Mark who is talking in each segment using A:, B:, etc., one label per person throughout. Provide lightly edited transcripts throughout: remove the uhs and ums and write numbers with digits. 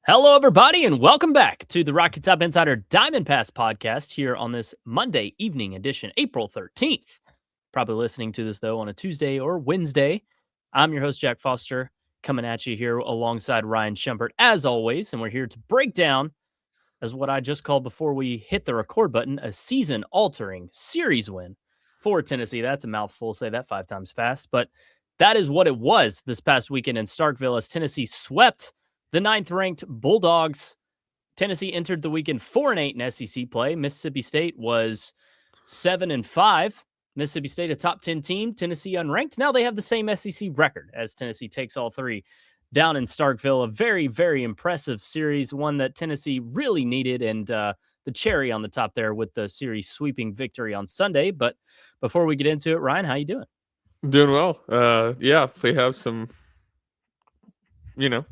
A: Hello, everybody, and welcome back to the Rocky Top Insider Diamond Pass podcast here on this Monday evening edition, April 13th. Probably listening to this, though, on a Tuesday or Wednesday. I'm your host, Jack Foster, coming at you here alongside Ryan Schumpert, as always, and we're here to break down, as what I just called before we hit the record button, a season-altering series win for Tennessee. That's a mouthful, say that 5 times fast, but that is what it was this past weekend in Starkville as Tennessee swept the 9th-ranked Bulldogs. Tennessee entered the weekend 4-8 in SEC play. Mississippi State was 7-5. Mississippi State, a top 10 team. Tennessee unranked. Now they have the same SEC record as Tennessee takes all three down in Starkville. A very, very impressive series, one that Tennessee really needed, and the cherry on the top there with the series sweeping victory on Sunday. But before we get into it, Ryan, how you doing?
B: Doing well. If we have some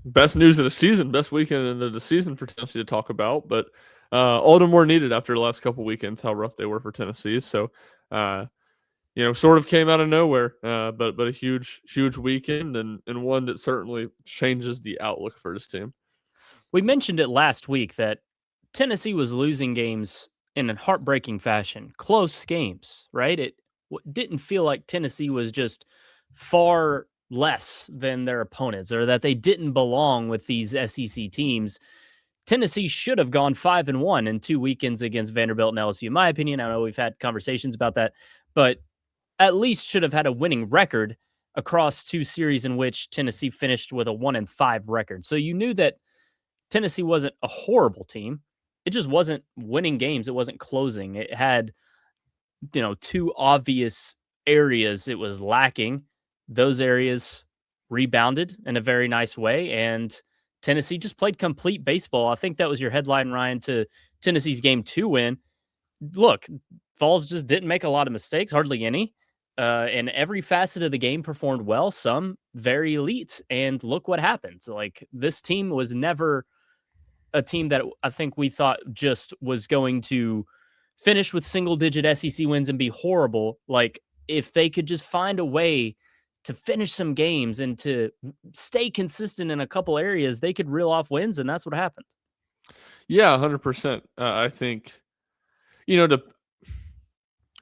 B: best news of the season, best weekend of the season for Tennessee to talk about, but all the more needed after the last couple weekends, how rough they were for Tennessee. So, sort of came out of nowhere, but a huge weekend and one that certainly changes the outlook for this team.
A: We mentioned it last week that Tennessee was losing games in a heartbreaking fashion, close games, right? It didn't feel like Tennessee was just far less than their opponents or that they didn't belong with these SEC teams. Tennessee should have gone 5-1 in 2 weekends against Vanderbilt and LSU. In my opinion, I know we've had conversations about that, but at least should have had a winning record across 2 series in which Tennessee finished with a 1-5 record. So you knew that Tennessee wasn't a horrible team. It just wasn't winning games. It wasn't closing. It had, 2 obvious areas it was lacking. Those areas rebounded in a very nice way, and Tennessee just played complete baseball. I think that was your headline, Ryan, to Tennessee's Game 2 win. Look, Vols just didn't make a lot of mistakes, hardly any, and every facet of the game performed well, some very elite, and look what happened. So, this team was never a team that I think we thought just was going to finish with single-digit SEC wins and be horrible. If they could just find a way to finish some games and to stay consistent in a couple areas, they could reel off wins, and that's what happened.
B: Yeah, 100%. I think,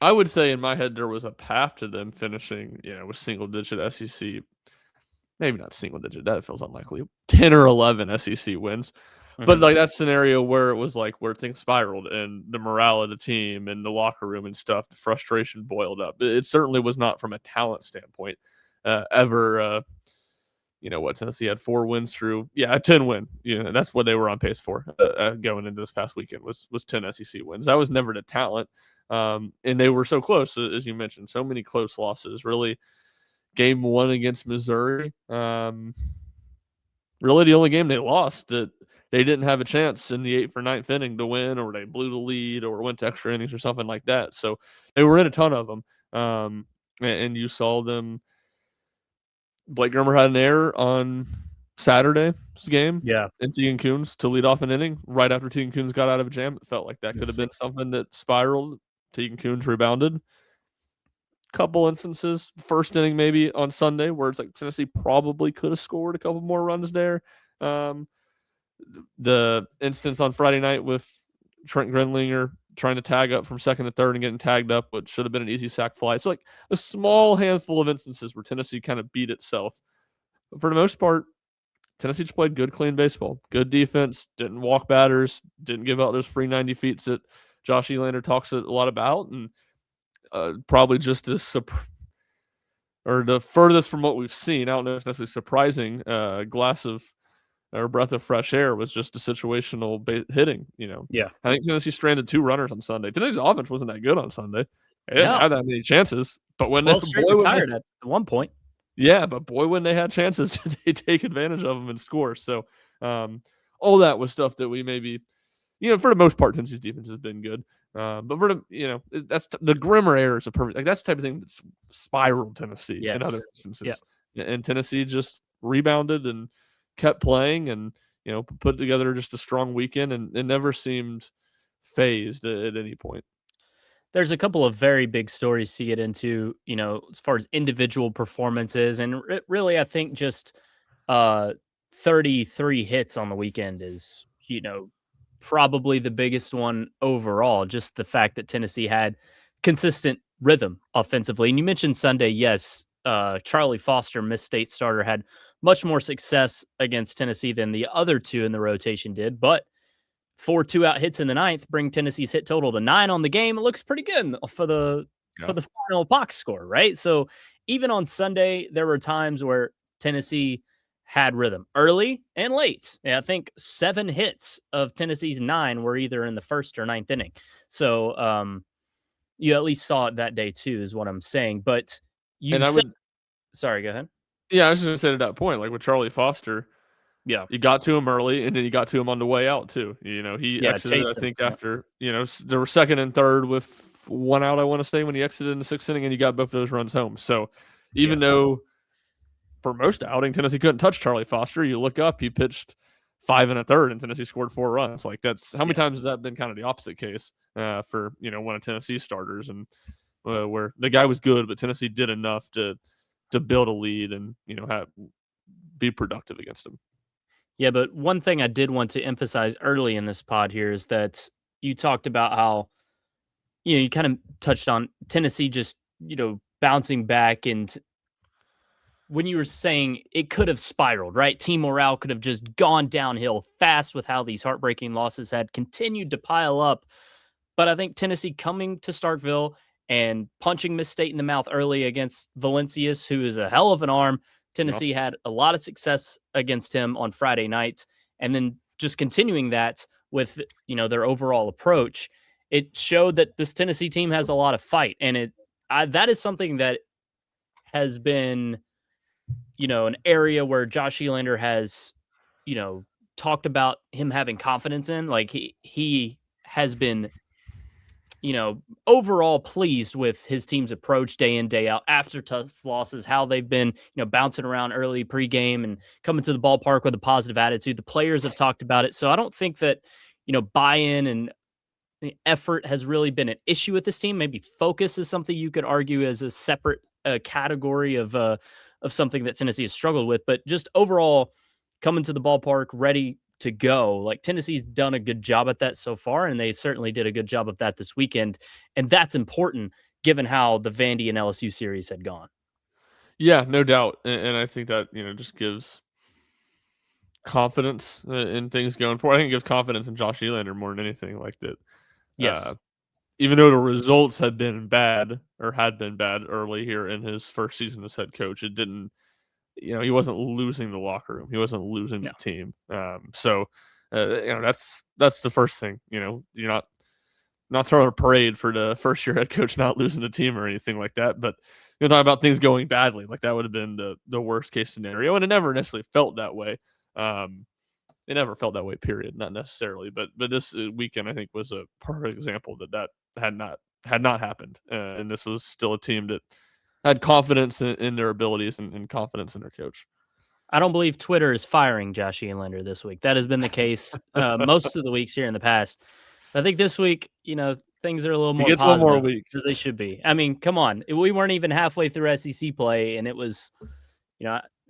B: I would say in my head there was a path to them finishing, with single-digit SEC, maybe not single-digit, that feels unlikely, 10 or 11 SEC wins. Mm-hmm. But, that scenario where it was, where things spiraled and the morale of the team and the locker room and stuff, the frustration boiled up. It certainly was not from a talent standpoint. Tennessee had 4 wins through, a 10 win. That's what they were on pace for going into this past weekend was 10 SEC wins. That was never the talent. And they were so close, as you mentioned, so many close losses. Really, Game 1 against Missouri, really the only game they lost that they didn't have a chance in the 8th or 9th inning to win, or they blew the lead or went to extra innings or something like that. So they were in a ton of them. And you saw them. Blake Grimmer had an error on Saturday's game.
A: Yeah.
B: And Tegan Kuhns to lead off an inning right after Tegan Kuhns got out of a jam. It felt like that could have been something that spiraled. Tegan Kuhns rebounded. Couple instances, first inning maybe on Sunday, where it's Tennessee probably could have scored a couple more runs there. The instance on Friday night with Trent Grenlinger trying to tag up from second to third and getting tagged up, which should have been an easy sac fly. So a small handful of instances where Tennessee kind of beat itself. But for the most part, Tennessee just played good, clean baseball. Good defense, didn't walk batters, didn't give out those free 90 feet that Josh Elander talks a lot about, and probably just as or the furthest from what we've seen. I don't know if it's necessarily surprising. Glass of or breath of fresh air was just a situational hitting.
A: Yeah,
B: I think Tennessee stranded 2 runners on Sunday. Tennessee's offense wasn't that good on Sunday. They didn't have that many chances, but when they
A: retired at one point.
B: Yeah, but boy, when they had chances, they take advantage of them and score. So, all that was stuff that we maybe, for the most part, Tennessee's defense has been good. But for the, that's the Grimmer error is a perfect, that's the type of thing that's spiraled Tennessee in other instances. Yeah. And Tennessee just rebounded and kept playing and, put together just a strong weekend, and it never seemed phased at any point.
A: There's a couple of very big stories to get into, as far as individual performances. And really, I think just 33 hits on the weekend is, probably the biggest one overall. Just the fact that Tennessee had consistent rhythm offensively. And you mentioned Sunday, yes, Charlie Foster, Miss State starter, had much more success against Tennessee than the other two in the rotation did, but 4 2-out hits in the ninth bring Tennessee's hit total to 9 on the game. It looks pretty good for the
B: Yeah.
A: final box score, right? So even on Sunday, there were times where Tennessee had rhythm early and late. Yeah, I think 7 hits of Tennessee's 9 were either in the first or ninth inning. So you at least saw it that day too, is what I'm saying. But you
B: And I
A: said,
B: would,
A: sorry, go ahead.
B: yeah, I was just gonna say to that point, like with Charlie Foster,
A: Yeah,
B: you got to him early, and then you got to him on the way out too. He
A: yeah,
B: exited, I
A: chased him.
B: think,
A: Yeah,
B: after there were second and third with 1 out. I want to say when he exited in the sixth inning, and you got both those runs home. So
A: yeah,
B: even though for most outing Tennessee couldn't touch Charlie Foster, you look up, he pitched 5 and a third, and Tennessee scored 4 runs. Like that's how many
A: yeah.
B: times has that been kind of the opposite case for one of Tennessee starters, and where the guy was good, but Tennessee did enough to build a lead and be productive against him.
A: Yeah, but one thing I did want to emphasize early in this pod here is that you talked about how, you kind of touched on Tennessee just, bouncing back. And when you were saying it could have spiraled, right? Team morale could have just gone downhill fast with how these heartbreaking losses had continued to pile up. But I think Tennessee coming to Starkville and punching Miss State in the mouth early against Valencius, who is a hell of an arm.
B: Yeah.
A: Tennessee had a lot of success against him on Friday nights. And then just continuing that with, their overall approach, it showed that this Tennessee team has a lot of fight. And that is something that has been, an area where Josh Elander has, you know, talked about him having confidence in. Like he has been, overall pleased with his team's approach day in, day out after tough losses, how they've been, bouncing around early pregame and coming to the ballpark with a positive attitude. The players have talked about it. So I don't think that, buy-in and effort has really been an issue with this team. Maybe focus is something you could argue as a separate category of something that Tennessee has struggled with. But just overall, coming to the ballpark ready to go. Like Tennessee's done a good job at that so far, and they certainly did a good job of that this weekend. And that's important given how the Vandy and LSU series had gone.
B: Yeah, no doubt, and I think that just gives confidence in things going forward. I think it gives confidence in Josh Elander more than anything like that.
A: Yes.
B: Even though the results had been bad early here in his first season as head coach, it didn't. He wasn't losing the locker room. He wasn't losing
A: No.
B: the team. So that's the first thing. You're not throwing a parade for the first year head coach not losing the team or anything like that. But talking about things going badly, like that would have been the worst case scenario, and it never necessarily felt that way. It never felt that way. Period. Not necessarily, but this weekend I think was a perfect example that had not happened, and this was still a team that had confidence in their abilities and confidence in their coach.
A: I don't believe Twitter is firing Josh Elander this week. That has been the case most of the weeks here in the past. I think this week, things are a little
B: He
A: more
B: gets one more
A: positive
B: week.
A: as they should be. I mean, come on. We weren't even halfway through SEC play, and it was,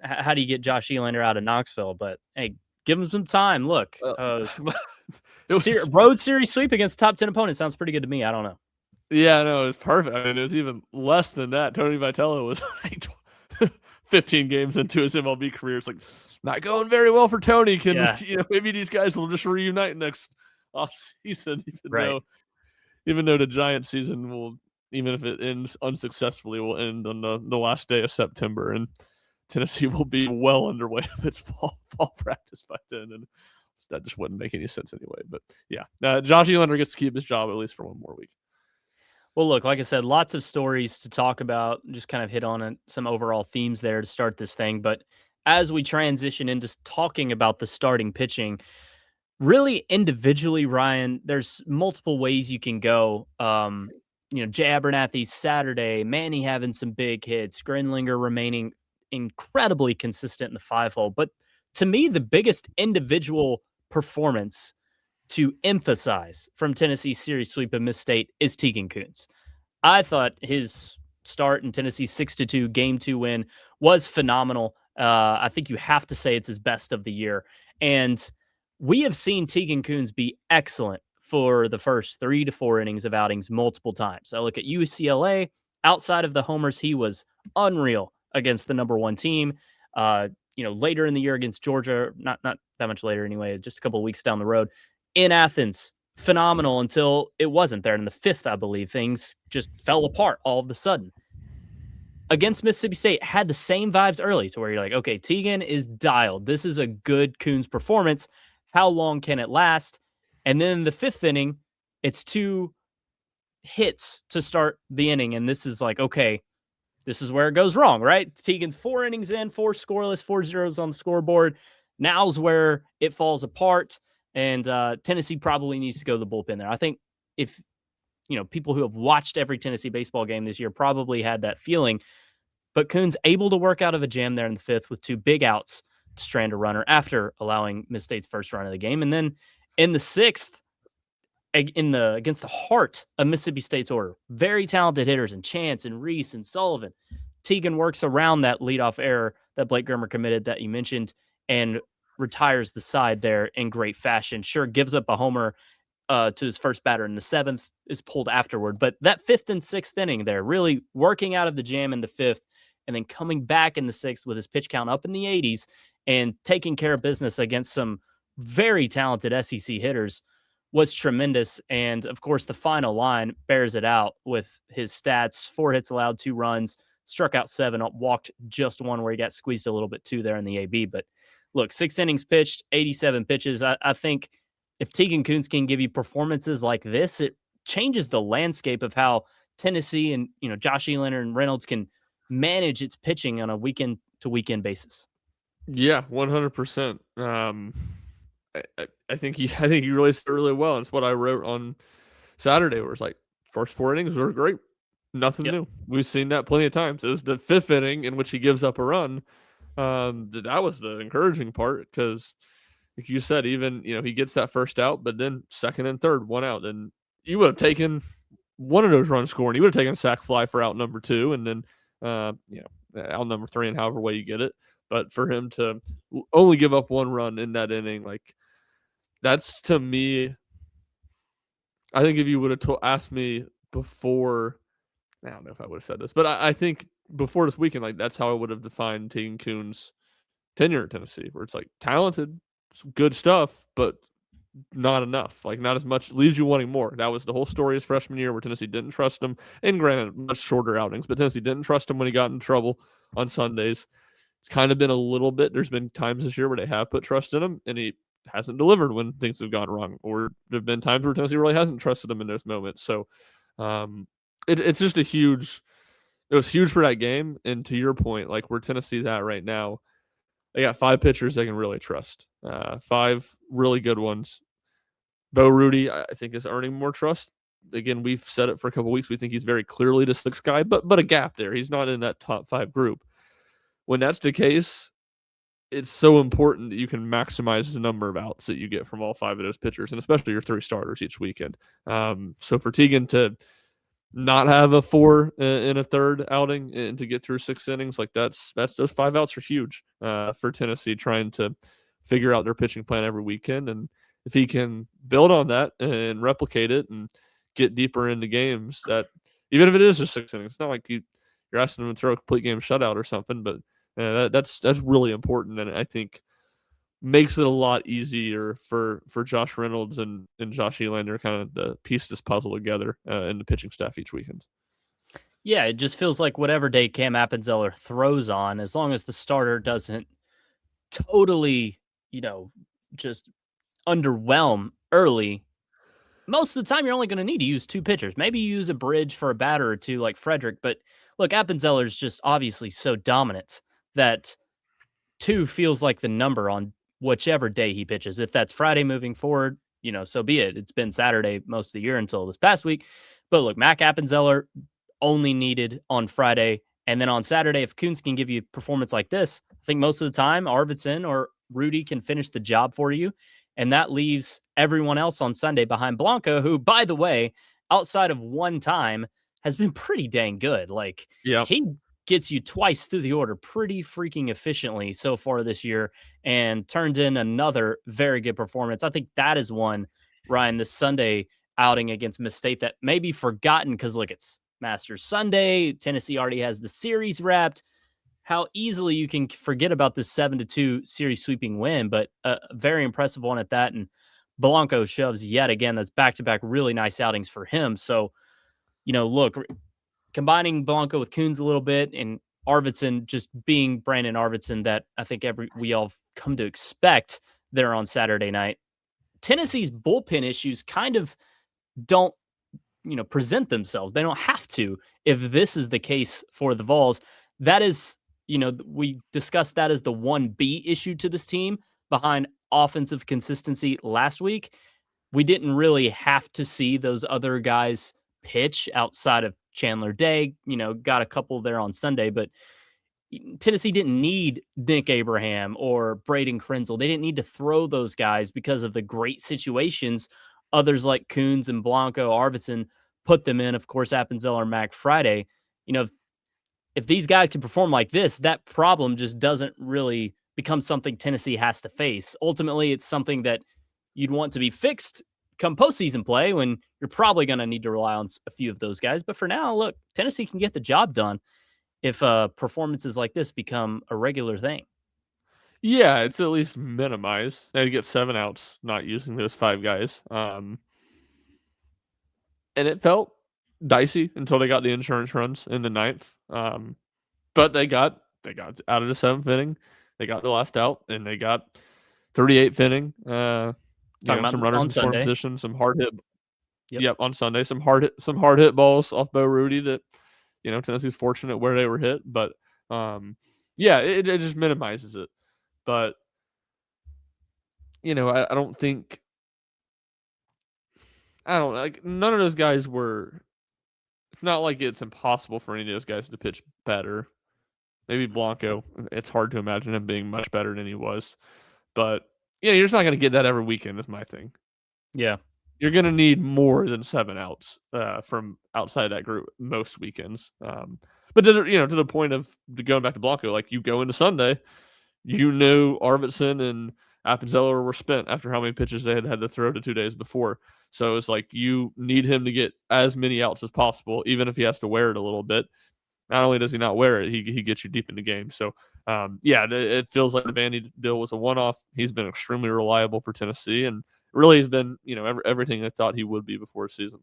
A: how do you get Josh Elander out of Knoxville? But hey, give him some time. Look, road series sweep against top 10 opponents sounds pretty good to me. I don't know.
B: Yeah, no, it was perfect. I mean, it was even less than that. Tony Vitello was like 15 games into his MLB career. It's like not going very well for Tony. Maybe these guys will just reunite next offseason, even though the Giants season will, even if it ends unsuccessfully, will end on the last day of September, and Tennessee will be well underway with its fall practice by then, and that just wouldn't make any sense anyway. But yeah, Josh Elander gets to keep his job at least for one more week.
A: Well, look, like I said, lots of stories to talk about, just kind of hit on some overall themes there to start this thing. But as we transition into talking about the starting pitching, really individually, Ryan, there's multiple ways you can go. Jay Abernathy's Saturday, Manny having some big hits, Grinlinger remaining incredibly consistent in the 5-hole. But to me, the biggest individual performance to emphasize from Tennessee's series sweep of Miss State is Tegan Kuhns. I thought his start in Tennessee's 6-2 Game 2 win was phenomenal. I think you have to say it's his best of the year. And we have seen Tegan Kuhns be excellent for the first 3 to 4 innings of outings multiple times. I look at UCLA. Outside of the homers, he was unreal against the number one team. Later in the year against Georgia, not that much later anyway, just a couple of weeks down the road in Athens, phenomenal until it wasn't there. In the fifth, I believe, things just fell apart all of a sudden. Against Mississippi State, had the same vibes early to where you're like, okay, Tegan is dialed. This is a good Kuhns performance. How long can it last? And then in the fifth inning, it's 2 hits to start the inning. And this is like, okay, this is where it goes wrong, right? Tegan's 4 innings in, 4 scoreless, 4 zeros on the scoreboard. Now's where it falls apart. And Tennessee probably needs to go to the bullpen there. I think if, people who have watched every Tennessee baseball game this year probably had that feeling. But Kuhns able to work out of a jam there in the fifth with 2 big outs to strand a runner after allowing Miss State's first run of the game. And then in the sixth, against the heart of Mississippi State's order, very talented hitters and Chance and Reese and Sullivan. Tegan works around that leadoff error that Blake Grimmer committed that you mentioned and retires the side there in great fashion. Sure, gives up a homer to his first batter in the seventh, is pulled afterward. But that fifth and sixth inning there, really working out of the jam in the fifth and then coming back in the sixth with his pitch count up in the 80s and taking care of business against some very talented SEC hitters was tremendous. And of course, the final line bears it out with his stats: 4 hits allowed, 2 runs, struck out 7, walked just 1 where he got squeezed a little bit too there in the AB. But look, 6 innings pitched, 87 pitches. I think if Tegan Kuhns can give you performances like this, it changes the landscape of how Tennessee and Josh Elander and Reynolds can manage its pitching on a weekend to weekend basis.
B: Yeah, 100%. I think you really said it really well. And it's what I wrote on Saturday, where it's like first 4 innings were great, nothing new. We've seen that plenty of times. It was the 5th inning in which he gives up a run. That was the encouraging part, because like you said, even he gets that first out, but then second and third, 1 out, and you would have taken one of those runs scoring. You would have taken a sac fly for out number 2, and then out number 3, and however way you get it. But for him to only give up 1 run in that inning, like, that's, to me, I think if you would have asked me before, I don't know if I would have said this, but I think before this weekend, like, that's how I would have defined Tegan Kuhns' tenure at Tennessee, where it's like talented, good stuff, but not enough. Like, not as much, leaves you wanting more. That was the whole story his freshman year, where Tennessee didn't trust him, and granted, much shorter outings, but Tennessee didn't trust him when he got in trouble on Sundays. It's kind of been a little bit, there's been times this year where they have put trust in him, and he hasn't delivered when things have gone wrong, or there have been times where Tennessee really hasn't trusted him in those moments. So it's just it was huge for that game. And to your point, like, where Tennessee's at right now, they got 5 pitchers they can really trust, 5 really good ones. Bo Rudy, I think, is earning more trust. Again, we've said it for a couple of weeks. We think he's very clearly the 6th guy, but a gap there. He's not in that top 5 group. When that's the case, it's so important that you can maximize the number of outs that you get from all 5 of those pitchers, and especially your 3 starters each weekend. So for Tegan to not have a 4 in a third outing and to get through 6 innings, like, that's those 5 outs are huge for Tennessee, trying to figure out their pitching plan every weekend. And if he can build on that and replicate it and get deeper into games, that even if it is just 6 innings, it's not like you're asking him to throw a complete game shutout or something, but that's really important, and I think makes it a lot easier for Josh Reynolds and Josh Elander kind of to piece this puzzle together in the pitching staff each weekend.
A: Yeah, it just feels like whatever day Cam Appenzeller throws on, as long as the starter doesn't totally, just underwhelm early, most of the time you're only going to need to use 2 pitchers. Maybe you use a bridge for a batter or 2 like Frederick, but look, Appenzeller's just obviously so dominant that 2 feels like the number on whichever day he pitches. If that's Friday moving forward, so be it. It's been Saturday most of the year until this past week. But look, Mac Appenzeller only needed on Friday. And then on Saturday, if Kuhns can give you performance like this, I think most of the time Arvidsson or Rudy can finish the job for you. And that leaves everyone else on Sunday behind Blanco, who, by the way, outside of one time, has been pretty dang good. Like,
B: yeah,
A: he gets you twice through the order pretty freaking efficiently so far this year and turned in another very good performance. I think that is one, Ryan, this Sunday outing against Miss State that may be forgotten because look, it's Masters Sunday. Tennessee already has the series wrapped. How easily you can forget about this 7-2 series sweeping win, but a very impressive one at that. And Blanco shoves yet again. That's back to back really nice outings for him. So, look, combining Blanco with Kuhns a little bit and Arvidsson just being Brandon Arvidsson that I think we all come to expect there on Saturday night. Tennessee's bullpen issues kind of don't, present themselves. They don't have to if this is the case for the Vols. That is, we discussed that as the 1B issue to this team behind offensive consistency last week. We didn't really have to see those other guys pitch outside of Chandler Day, got a couple there on Sunday, but Tennessee didn't need Nick Abraham or Braden Krenzel. They didn't need to throw those guys because of the great situations others like Kuhns and Blanco, Arvidsson put them in. Of course, Appenzeller, Mac Friday. If these guys can perform like this, that problem just doesn't really become something Tennessee has to face. Ultimately, it's something that you'd want to be fixed come postseason play when you're probably going to need to rely on a few of those guys. But for now, look, Tennessee can get the job done if performances like this become a regular thing.
B: Yeah, it's at least minimized. They get 7 outs not using those 5 guys. And it felt dicey until they got the insurance runs in the 9th. But they got out of the 7th inning. They got the last out, and they got 38th inning. Some runners in scoring position, some hard hit. Yep, on Sunday, some hard hit balls off Bo Rudy that Tennessee's fortunate where they were hit, but it just minimizes it. But I don't think like none of those guys were. It's not like it's impossible for any of those guys to pitch better. Maybe Blanco. It's hard to imagine him being much better than he was, but you're just not going to get that every weekend. Is my thing.
A: Yeah.
B: You're going to need more than 7 outs from outside that group most weekends. But to the point of going back to Blanco, like you go into Sunday, Arvidsson and Appenzeller were spent after how many pitches they had to throw to 2 days before. So it's like you need him to get as many outs as possible, even if he has to wear it a little bit. Not only does he not wear it, he gets you deep in the game. So, it feels like the Vandy deal was a one-off. He's been extremely reliable for Tennessee, and really has been, everything I thought he would be before the season.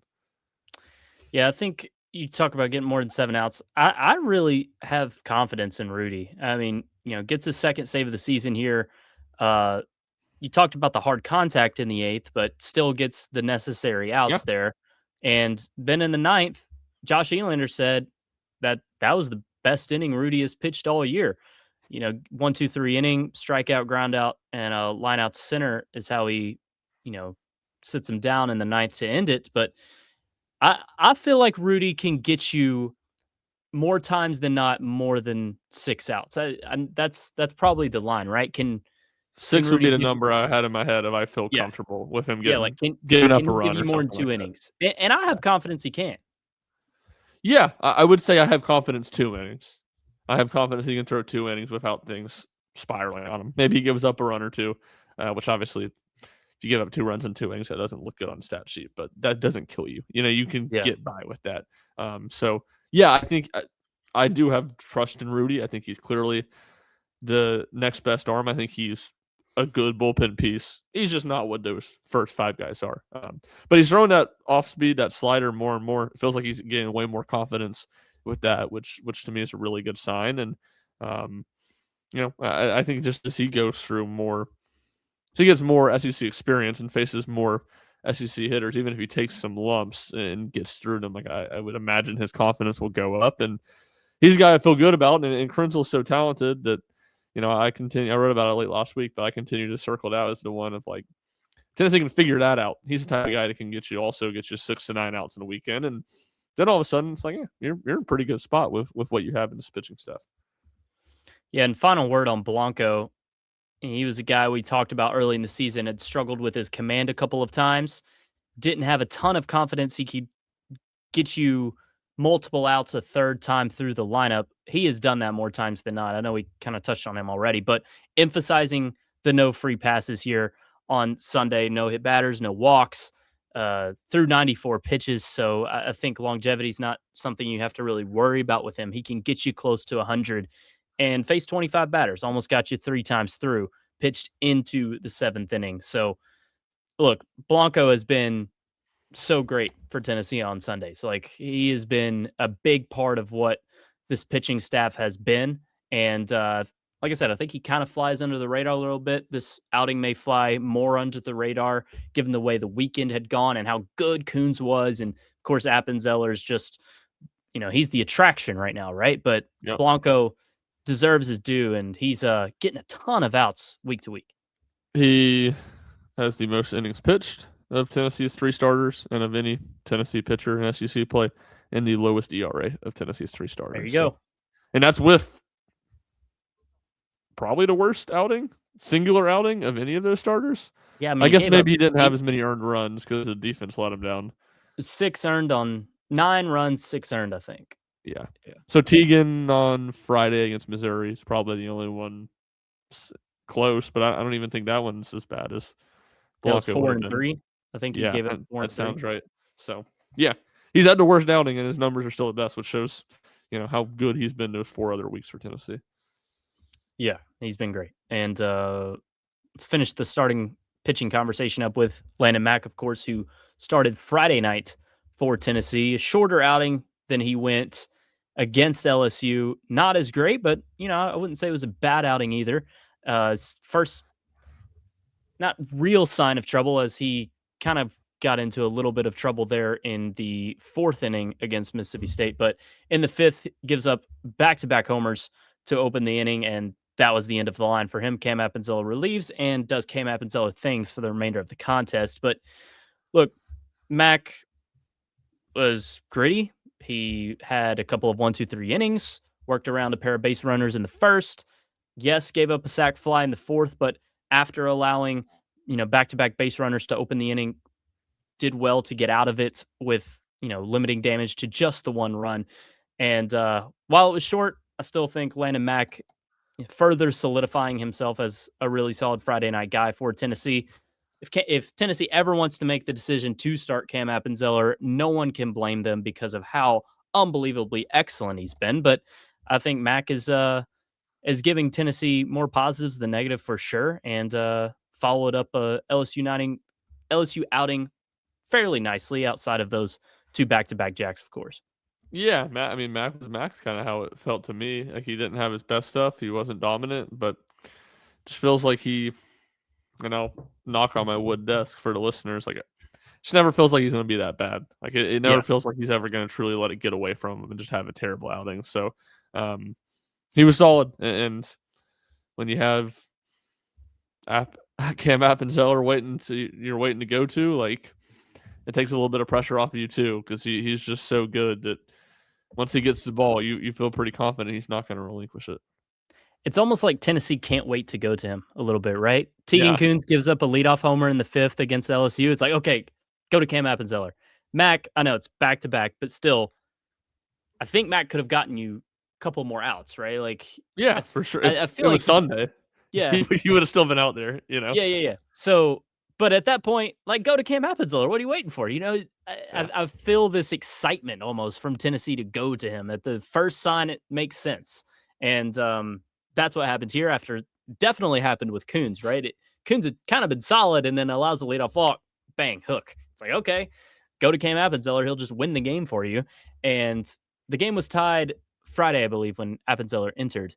A: Yeah, I think you talk about getting more than 7 outs. I really have confidence in Rudy. I mean, gets his second save of the season here. You talked about the hard contact in the 8th, but still gets the necessary outs there. And then in the 9th, Josh Elander said that was the best inning Rudy has pitched all year. 1, 2, 3 inning, strikeout, ground out, and a line out to center is how he, sits him down in the 9th to end it. But I feel like Rudy can get you more times than not more than 6 outs. That's probably the line, right? Can
B: 6 would be the number I had in my head if I feel comfortable with him giving up a run
A: give you more than 2 innings. And I have confidence he can.
B: Yeah, I would say I have confidence 2 innings. I have confidence he can throw 2 innings without things spiraling on him. Maybe he gives up a run or two, which obviously, if you give up 2 runs in 2 innings, that doesn't look good on the stat sheet, but that doesn't kill you. You can get by with that. I think I do have trust in Rudy. I think he's clearly the next best arm. I think he's a good bullpen piece. He's just not what those first 5 guys are. But he's throwing that off speed, that slider more and more. It feels like he's getting way more confidence with that, which to me is a really good sign. And I think just as he goes through more, as he gets more SEC experience and faces more SEC hitters, even if he takes some lumps and gets through them, like I would imagine his confidence will go up. And he's a guy I feel good about. And Krenzel's so talented that I wrote about it late last week, but I continue to circle it out as the one of like Tennessee can figure that out. He's the type of guy that can get you 6 to 9 outs in a weekend, and then all of a sudden it's like, you're in a pretty good spot with what you have in this pitching stuff.
A: Yeah, and final word on Blanco. He was a guy we talked about early in the season, had struggled with his command a couple of times, didn't have a ton of confidence he could get you multiple outs a third time through the lineup. He has done that more times than not. I know we kind of touched on him already, but emphasizing the no free passes here on Sunday, no hit batters, no walks, through 94 pitches. So I think longevity is not something you have to really worry about with him. He can get you close to 100 and face 25 batters, almost got you 3 times through, pitched into the 7th inning. So look, Blanco has been so great for Tennessee on Sundays. Like he has been a big part of what this pitching staff has been. And like I said, I think he kind of flies under the radar a little bit. This outing may fly more under the radar given the way the weekend had gone and how good Kuhns was. And of course, Appenzeller is just, he's the attraction right now, right? But
B: Yep.
A: Blanco deserves his due, and he's getting a ton of outs week to week.
B: He has the most innings pitched of Tennessee's 3 starters and of any Tennessee pitcher in SEC play, and the lowest ERA of Tennessee's 3 starters.
A: There you go.
B: And that's with probably the worst singular outing of any of those starters.
A: Yeah, I mean,
B: I guess maybe he didn't have as many earned runs because the defense let him down.
A: 6 earned on 9 runs, 6 earned, I think.
B: Yeah. So Tegan on Friday against Missouri is probably the only one close, but I don't even think that one's as bad as Blanco.
A: It was 4-3. I think he gave it 4-3.
B: That sounds right. So yeah, he's had the worst outing, and his numbers are still at best, which shows how good he's been those 4 other weeks for Tennessee.
A: Yeah, he's been great. And let's finish the starting pitching conversation up with Landon Mack, of course, who started Friday night for Tennessee. A shorter outing than he went against LSU. Not as great, but, I wouldn't say it was a bad outing either. First, not real sign of trouble, as he kind of got into a little bit of trouble there in the 4th inning against Mississippi State. But in the 5th, gives up back-to-back homers to open the inning, and that was the end of the line for him. Cam Appenzeller relieves and does Cam Appenzeller things for the remainder of the contest. But look, Mac was gritty. He had a couple of 1-2-3 innings, worked around a pair of base runners in the 1st. Yes, gave up a sac fly in the 4th, but after allowing, back-to-back base runners to open the inning, did well to get out of it with, limiting damage to just the 1 run. And while it was short, I still think Landon Mack further solidifying himself as a really solid Friday night guy for Tennessee. If Tennessee ever wants to make the decision to start Cam Appenzeller, no one can blame them because of how unbelievably excellent he's been. But I think Mack is giving Tennessee more positives than negative for sure, and followed up a LSU outing fairly nicely outside of those 2 back-to-back jacks, of course.
B: Yeah, Mac was Mac's kind of how it felt to me. Like he didn't have his best stuff. He wasn't dominant, but just feels like he, knock on my wood desk for the listeners. Like it just never feels like he's going to be that bad. Like it never feels like he's ever going to truly let it get away from him and just have a terrible outing. So he was solid. And when you have Cam Appenzeller you're waiting to go to, like it takes a little bit of pressure off of you too, because he's just so good that once he gets the ball, you feel pretty confident he's not going to relinquish it.
A: It's almost like Tennessee can't wait to go to him a little bit, right? Tegan Kuhns gives up a leadoff homer in the 5th against LSU. It's like, okay, go to Cam Appenzeller. Mac, I know it's back-to-back, but still, I think Mac could have gotten you a couple more outs, right? Like,
B: yeah, for sure.
A: I feel like
B: it was Sunday.
A: Yeah.
B: he would have still been out there,
A: Yeah. So, but at that point, like, go to Cam Appenzeller. What are you waiting for? I feel this excitement almost from Tennessee to go to him. At the first sign, it makes sense. And that's what happened here definitely happened with Kuhns, right? Kuhns had kind of been solid and then allows the leadoff walk, bang, hook. It's like, okay, go to Cam Appenzeller. He'll just win the game for you. And the game was tied Friday, I believe, when Appenzeller entered,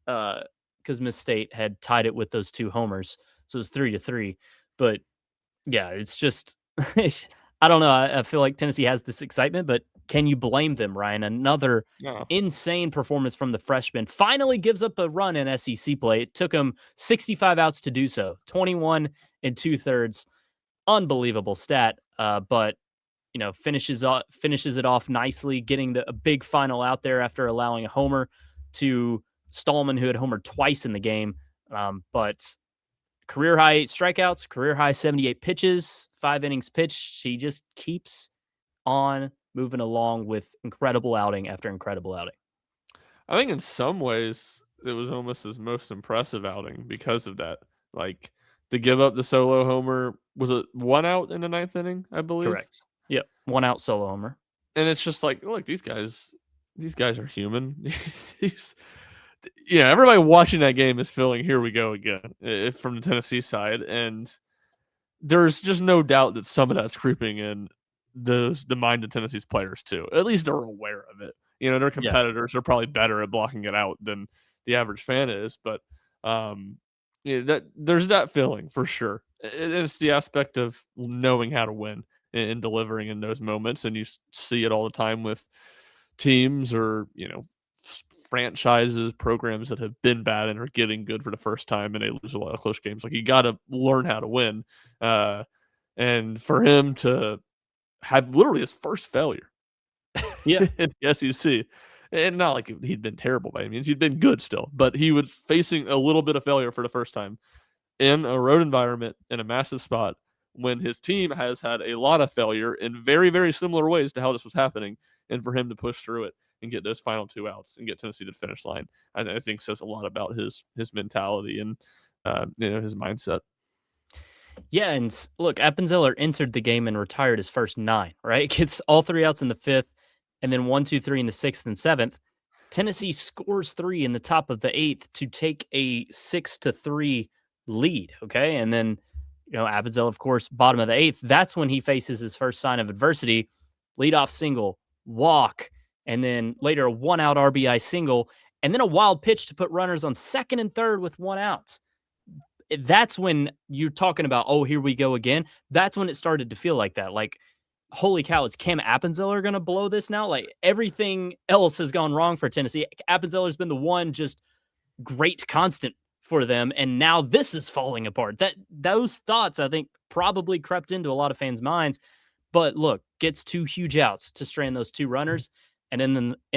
A: because Miss State had tied it with those 2 homers. So it was 3-3. But yeah, it's just, I don't know. I feel like Tennessee has this excitement, but can you blame them, Ryan? Another insane performance from the freshman. Finally gives up a run in SEC play. It took him 65 outs to do so. 21 2/3. Unbelievable stat. But, finishes it off nicely, getting a big final out there after allowing a homer to Stallman, who had homered twice in the game. But career high strikeouts, career high 78 pitches, 5 innings pitched. She just keeps on moving along with incredible outing after incredible outing.
B: I think in some ways it was almost his most impressive outing because of that. Like to give up the solo homer, was it 1 out in the ninth inning, I believe?
A: Correct. Yep. 1 out solo homer.
B: And it's just like, look, these guys are human. These- yeah, everybody watching that game is feeling here we go again from the Tennessee side, and there's just no doubt that some of that's creeping in the mind of Tennessee's players too. At least they're aware of it. Their
A: Yeah.
B: competitors are probably better at blocking it out than the average fan is, but um, that there's that feeling for sure. And it's the aspect of knowing how to win and delivering in those moments, and you see it all the time with teams or franchises, programs that have been bad and are getting good for the first time, and they lose a lot of close games. Like you got to learn how to win, uh, and for him to have literally his first failure
A: Yeah.
B: in the SEC, and not like he'd been terrible by any means, he'd been good still, but he was facing a little bit of failure for the first time in a road environment in a massive spot when his team has had a lot of failure in very, very similar ways to how this was happening. And for him to push through it and get those final 2 outs and get Tennessee to the finish line, I think says a lot about his mentality and his mindset.
A: Yeah, and look, Appenzeller entered the game and retired his first 9, right? Gets all 3 outs in the 5th, and then 1, 2, 3 in the 6th and 7th. Tennessee scores 3 in the top of the 8th to take a 6-3 lead, okay? And then, Appenzeller, of course, bottom of the 8th, that's when he faces his first sign of adversity. Leadoff single, walk, and then later a 1-out RBI single, and then a wild pitch to put runners on second and third with 1 out. That's when you're talking about, oh, here we go again. That's when it started to feel like that. Like, holy cow, is Cam Appenzeller going to blow this now? Like, everything else has gone wrong for Tennessee. Appenzeller's been the one just great constant for them, and now this is falling apart. Those thoughts, I think, probably crept into a lot of fans' minds. But look, gets 2 huge outs to strand those 2 runners, and in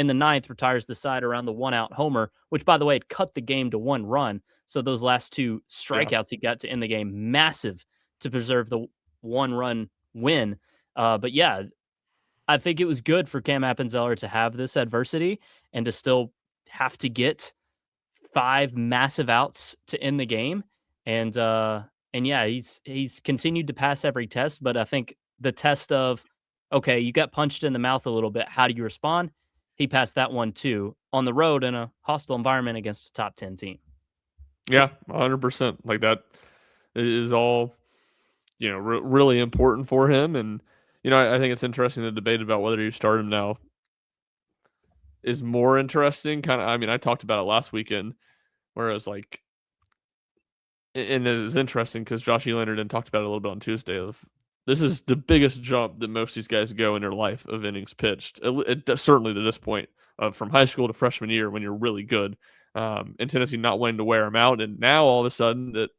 A: the ninth retires the side around the 1-out homer, which, by the way, had cut the game to 1 run. So those last 2
B: Yeah.
A: strikeouts he got to end the game, massive to preserve the 1-run win. But yeah, I think it was good for Cam Appenzeller to have this adversity and to still have to get 5 massive outs to end the game. And yeah, he's continued to pass every test, but I think the test of, okay, you got punched in the mouth a little bit, how do you respond? He passed that one too on the road in a hostile environment against a top 10 team.
B: Yeah, 100%. Like that is all, really important for him. And, I think it's interesting the debate about whether you start him now is more interesting. Kind of, I mean, I talked about it last weekend, whereas like, and it was interesting because Josh Elanderdon talked about it a little bit on Tuesday. Of this is the biggest jump that most of these guys go in their life of innings pitched. Certainly to this point, from high school to freshman year when you're really good, and Tennessee not wanting to wear them out, and now all of a sudden that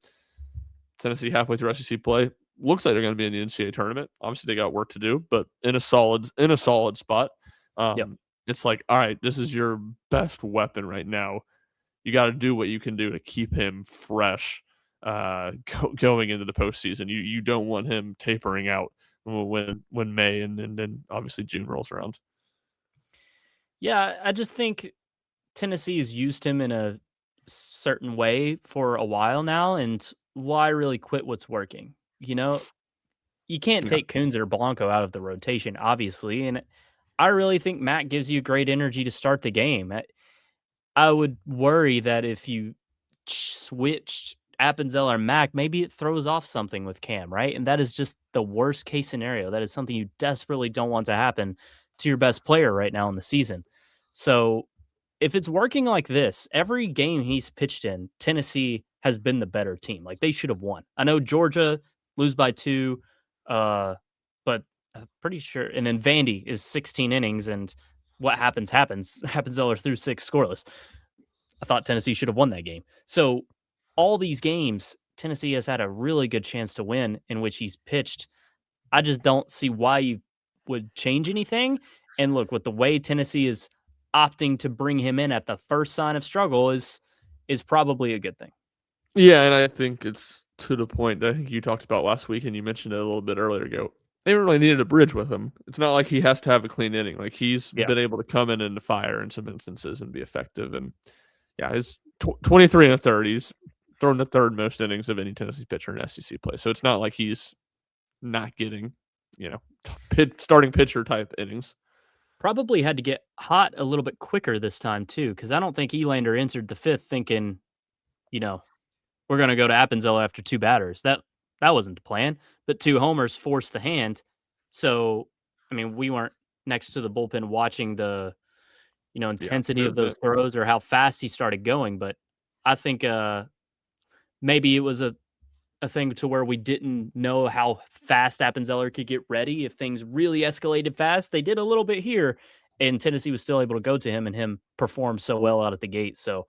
B: Tennessee halfway through SEC play looks like they're going to be in the NCAA tournament. Obviously, they got work to do, but in a solid spot.
A: Yep.
B: It's like, all right, this is your best weapon right now. You got to do what you can do to keep him fresh going into the postseason. You don't want him tapering out when May and then obviously June rolls around.
A: Yeah, I just think Tennessee has used him in a certain way for a while now, and why really quit what's working? You can't
B: Yeah.
A: take Kuhns or Blanco out of the rotation, obviously, and I really think Matt gives you great energy to start the game. I would worry that if you switched Appenzeller and Mack, maybe it throws off something with Cam, right? And that is just the worst case scenario. That is something you desperately don't want to happen to your best player right now in the season. So if it's working like this, every game he's pitched in, Tennessee has been the better team. Like they should have won. I know Georgia lose by 2, but I'm pretty sure. And then Vandy is 16 innings, and what happens happens. Appenzeller threw 6 scoreless. I thought Tennessee should have won that game. So all these games, Tennessee has had a really good chance to win in which he's pitched. I just don't see why you would change anything. And look, with the way Tennessee is opting to bring him in at the first sign of struggle is probably a good thing.
B: Yeah, and I think it's to the point that I think you talked about last week, and you mentioned it a little bit earlier ago. they really needed a bridge with him. It's not like he has to have a clean inning. Like he's
A: Yeah.
B: been able to come in and fire in some instances and be effective. And yeah, his 23 and a third. He's thrown the third most innings of any Tennessee pitcher in SEC play. So it's not like he's not getting, starting pitcher type innings.
A: Probably had to get hot a little bit quicker this time too, because I don't think Elander entered the fifth thinking, you know, we're going to go to Appenzell after 2 batters. That wasn't the plan, but 2 homers forced the hand. So, I mean, we weren't next to the bullpen watching the,
B: Yeah,
A: intensity of those throws or how fast he started going, but I think maybe it was a thing to where we didn't know how fast Appenzeller could get ready if things really escalated fast. They did a little bit here, and Tennessee was still able to go to him and him perform so well out at the gate. So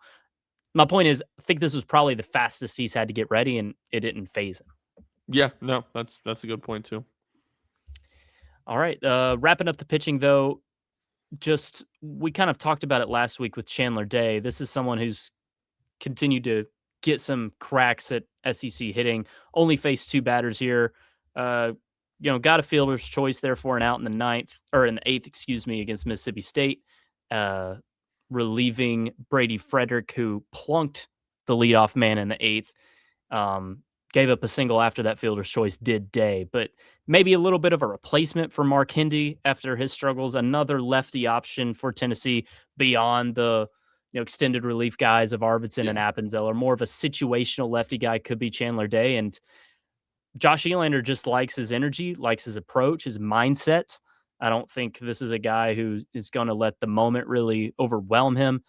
A: my point is, I think this was probably the fastest he's had to get ready, and it didn't phase him.
B: Yeah, no, that's a good point too.
A: All right, wrapping up the pitching though, just we kind of talked about it last week with Chandler Day. This is someone who's continued to get some cracks at SEC hitting. Only faced 2 batters here. Got a fielder's choice there for an out in the eighth, excuse me, against Mississippi State. Relieving Brady Frederick, who plunked the leadoff man in the 8th. Gave up a single after that fielder's choice did Day, but maybe a little bit of a replacement for Mark Hindy after his struggles. Another lefty option for Tennessee beyond the extended relief guys of Arvidsson and Appenzeller. More of a situational lefty guy could be Chandler Day. And Josh Elander just likes his energy, likes his approach, his mindset. I don't think this is a guy who is going to let the moment really overwhelm him.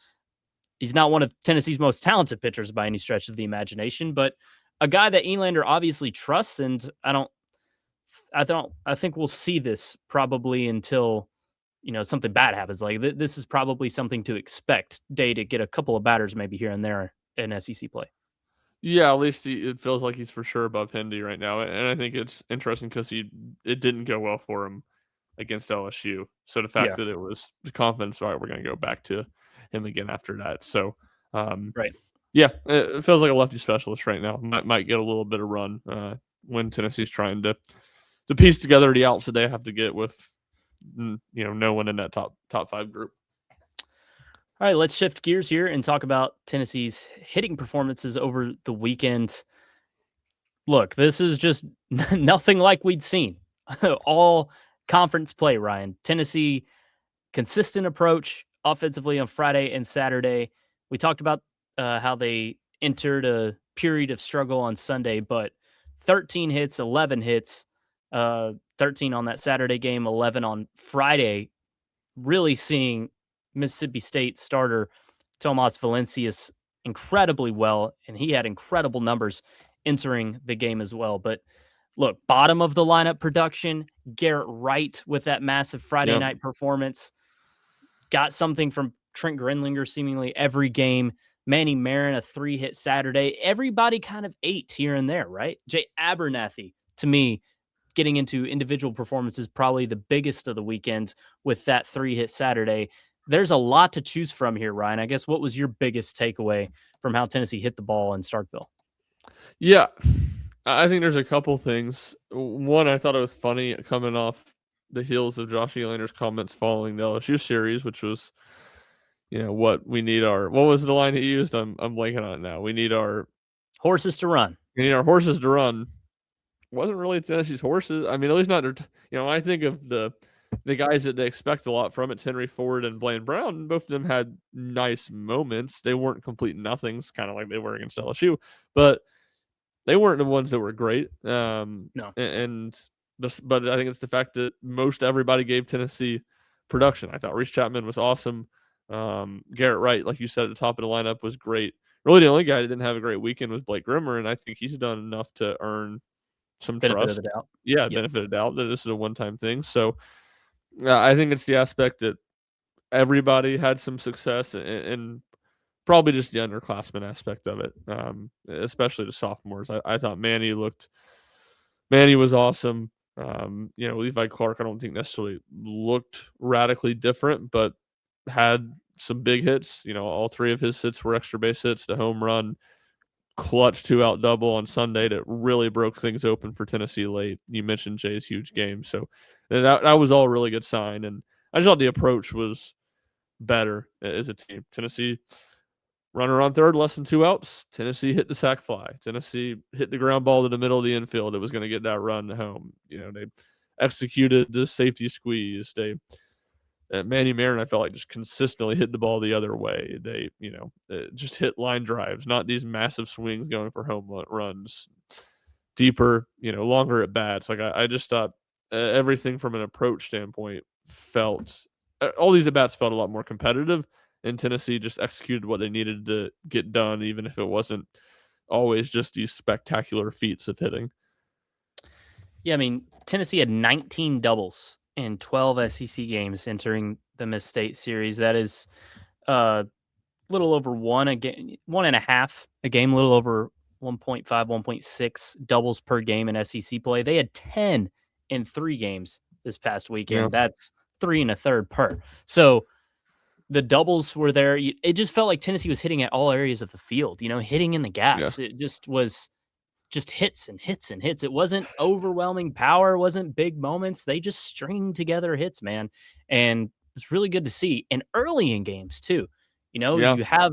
A: He's not one of Tennessee's most talented pitchers by any stretch of the imagination, but a guy that Elander obviously trusts. And I think we'll see this probably until, something bad happens. Like this is probably something to expect. Day to get a couple of batters maybe here and there in SEC play.
B: Yeah, at least it feels like he's for sure above Hindy right now, and I think it's interesting because it didn't go well for him against LSU. So the fact that it was the confidence, all right, we're going to go back to him again after that. So,
A: right,
B: yeah, it feels like a lefty specialist right now. Might get a little bit of run when Tennessee's trying to piece together the outs that they have to get with no one in that top 5 group.
A: All right, let's shift gears here and talk about Tennessee's hitting performances over the weekend. Look, this is just nothing like we'd seen all conference play, Ryan. Tennessee, consistent approach offensively on Friday and Saturday. We talked about how they entered a period of struggle on Sunday, but 13 hits, 11 hits, 13 on that Saturday game, 11 on Friday. Really seeing Mississippi State starter Tomas Valencius incredibly well, and he had incredible numbers entering the game as well. But look, bottom of the lineup production, Garrett Wright with that massive Friday night performance. Got something from Trent Grenlinger seemingly every game. Manny Marin, a 3-hit Saturday. Everybody kind of ate here and there, right? Jay Abernathy, to me, getting into individual performances, probably the biggest of the weekends with that 3-hit Saturday. There's a lot to choose from here, Ryan. I guess what was your biggest takeaway from how Tennessee hit the ball in Starkville?
B: Yeah, I think there's a couple things. One, I thought it was funny coming off the heels of Josh Elander's comments following the LSU series, which was, what was the line he used? I'm blanking on it now. We need our
A: horses to run.
B: We need our horses to run. Wasn't really Tennessee's horses. I mean, at least not their. I think of the guys that they expect a lot from it, Henry Ford and Blaine Brown. Both of them had nice moments. They weren't complete nothings, kind of like they were against LSU, but they weren't the ones that were great.
A: No,
B: But I think it's the fact that most everybody gave Tennessee production. I thought Reese Chapman was awesome. Garrett Wright, like you said at the top of the lineup, was great. Really, the only guy that didn't have a great weekend was Blake Grimmer, and I think he's done enough to earn some
A: benefit
B: trust.
A: of the doubt.
B: Yeah, benefit of doubt that this is a one-time thing. So I think it's the aspect that everybody had some success and probably just the underclassmen aspect of it, especially the sophomores. I thought Manny was awesome. Levi Clark, I don't think necessarily looked radically different, but had some big hits. All 3 of his hits were extra base hits, the home run, clutch 2-out double on Sunday that really broke things open for Tennessee late. You mentioned Jay's huge game, so that was all a really good sign. And I just thought the approach was better as a team. Tennessee runner on third, less than 2 outs. Tennessee hit the sac fly. Tennessee hit the ground ball to the middle of the infield. It was going to get that run home. They executed the safety squeeze. Manny Marin, I felt like, just consistently hit the ball the other way. They, just hit line drives, not these massive swings going for home runs, deeper, longer at bats. Like I just thought everything from an approach standpoint felt, all these at bats felt a lot more competitive, and Tennessee just executed what they needed to get done, even if it wasn't always just these spectacular feats of hitting.
A: Yeah, I mean, Tennessee had 19 doubles in 12 SEC games entering the Miss State series. That is a little over one a game, 1.5 a game, a little over 1.5, 1.6 doubles per game in SEC play. They had 10 in 3 games this past
B: Yeah.
A: weekend. That's 3 1/3 per. So the doubles were there. It just felt like Tennessee was hitting at all areas of the field, hitting in the
B: Yeah.
A: gaps. It just was just hits and hits and hits. It wasn't overwhelming power, wasn't big moments. They just stringed together hits, man. And it's really good to see. And early in games, too.
B: Yeah.
A: You have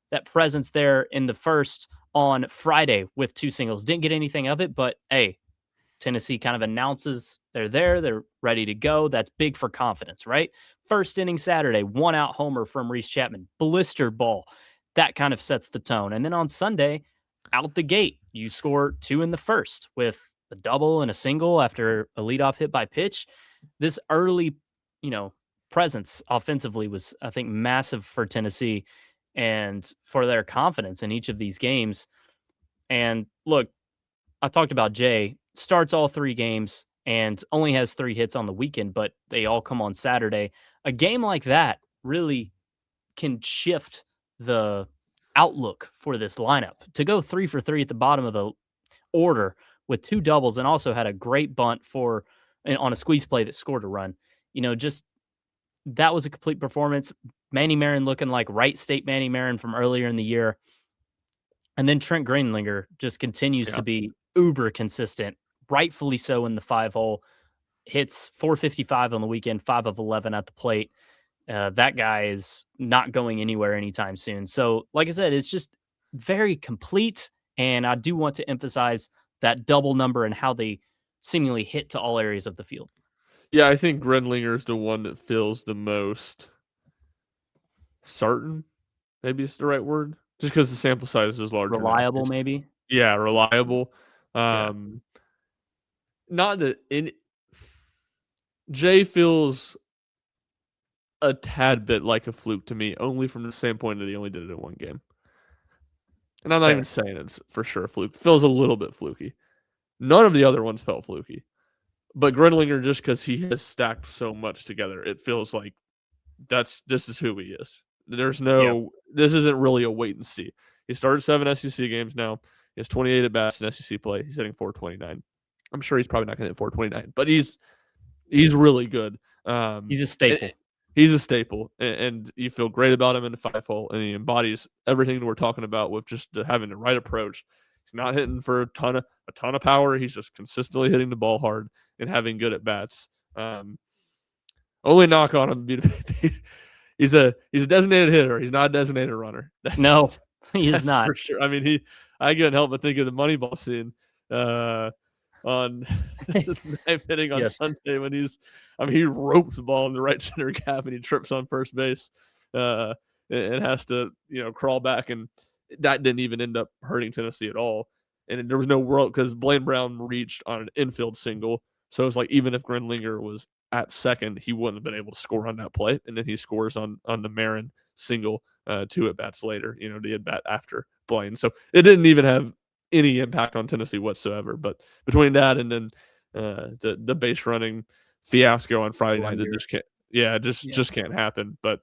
A: that presence there in the first on Friday with 2 singles. Didn't get anything of it, but hey, Tennessee kind of announces they're there, they're ready to go. That's big for confidence, right? First inning Saturday, 1-out homer from Reese Chapman, blistered ball. That kind of sets the tone. And then on Sunday, out the gate, you score 2 in the first with a double and a single after a leadoff hit by pitch. This early, presence offensively was, I think, massive for Tennessee and for their confidence in each of these games. And look, I talked about Jay, starts all 3 games and only has 3 hits on the weekend, but they all come on Saturday. A game like that really can shift the outlook for this lineup. To go 3 for 3 at the bottom of the order with 2 doubles and also had a great bunt on a squeeze play that scored a run. Just that was a complete performance. Manny Marin looking like right state Manny Marin from earlier in the year. And then Trent Greenlinger just continues
B: Yeah.
A: to be uber consistent, rightfully so in the 5-hole. Hits 455 on the weekend, 5 of 11 at the plate. That guy is not going anywhere anytime soon. So, like I said, it's just very complete. And I do want to emphasize that double number and how they seemingly hit to all areas of the field.
B: Yeah, I think Grenlinger is the one that feels the most certain. Maybe it's the right word, just because the sample size is larger now.
A: Reliable, maybe.
B: Yeah, reliable.
A: Yeah.
B: Not that Jay feels a tad bit like a fluke to me, only from the standpoint that he only did it in 1 game. And I'm not
A: Fair.
B: even saying it's for sure a fluke. Feels a little bit fluky. None of the other ones felt fluky. But Grenlinger, just because he has stacked so much together, it feels like this is who he is. This isn't really a wait and see. He started 7 SEC games now. He has 28 at bats in SEC play. He's hitting 429. I'm sure he's probably not going to hit 429, but he's really good.
A: He's a staple.
B: He's a staple, and you feel great about him in the 5-hole, and he embodies everything that we're talking about with just having the right approach. He's not hitting for a ton of power. He's just consistently hitting the ball hard and having good at bats. Only knock on him he's a designated hitter. He's not a designated runner.
A: No, he is not
B: for sure. I mean, I couldn't help but think of the Moneyball scene on ninth inning on Sunday when he ropes the ball in the right center gap and he trips on first base and has to crawl back, and that didn't even end up hurting Tennessee at all. And there was no world because Blaine Brown reached on an infield single, so it's like even if Grenlinger was at second, he wouldn't have been able to score on that play, and then he scores on the Marin single 2 at bats later. The at bat after Blaine, so it didn't even have any impact on Tennessee whatsoever. But between that and then the base running fiasco on Friday night, that just can't happen. But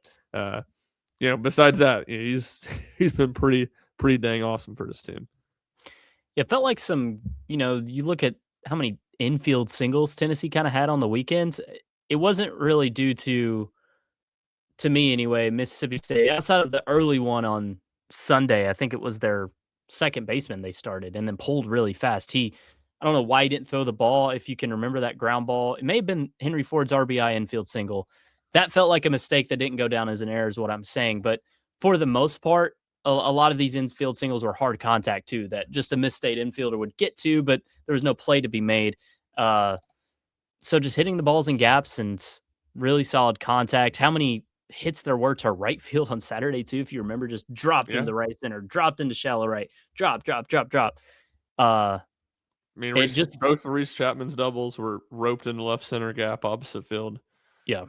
B: besides that, he's been pretty dang awesome for this team.
A: It felt like some, you look at how many infield singles Tennessee kind of had on the weekends. It wasn't really due to me anyway, Mississippi State. Outside of the early one on Sunday, I think it was their second baseman they started and then pulled really fast. I don't know why he didn't throw the ball. If you can remember that ground ball, it may have been Henry Ford's RBI infield single. That felt like a mistake that didn't go down as an error, is what I'm saying. But for the most part, a lot of these infield singles were hard contact too, that just a misstate infielder would get to, but there was no play to be made. So just hitting the balls in gaps and really solid contact. How many hits there were to right field on Saturday too, if you remember, just dropped
B: Yeah.
A: into right center, dropped into shallow right, drop, drop, drop, drop. Uh,
B: I mean,
A: it just
B: both of Reese Chapman's doubles were roped in the left center gap opposite field.
A: yeah,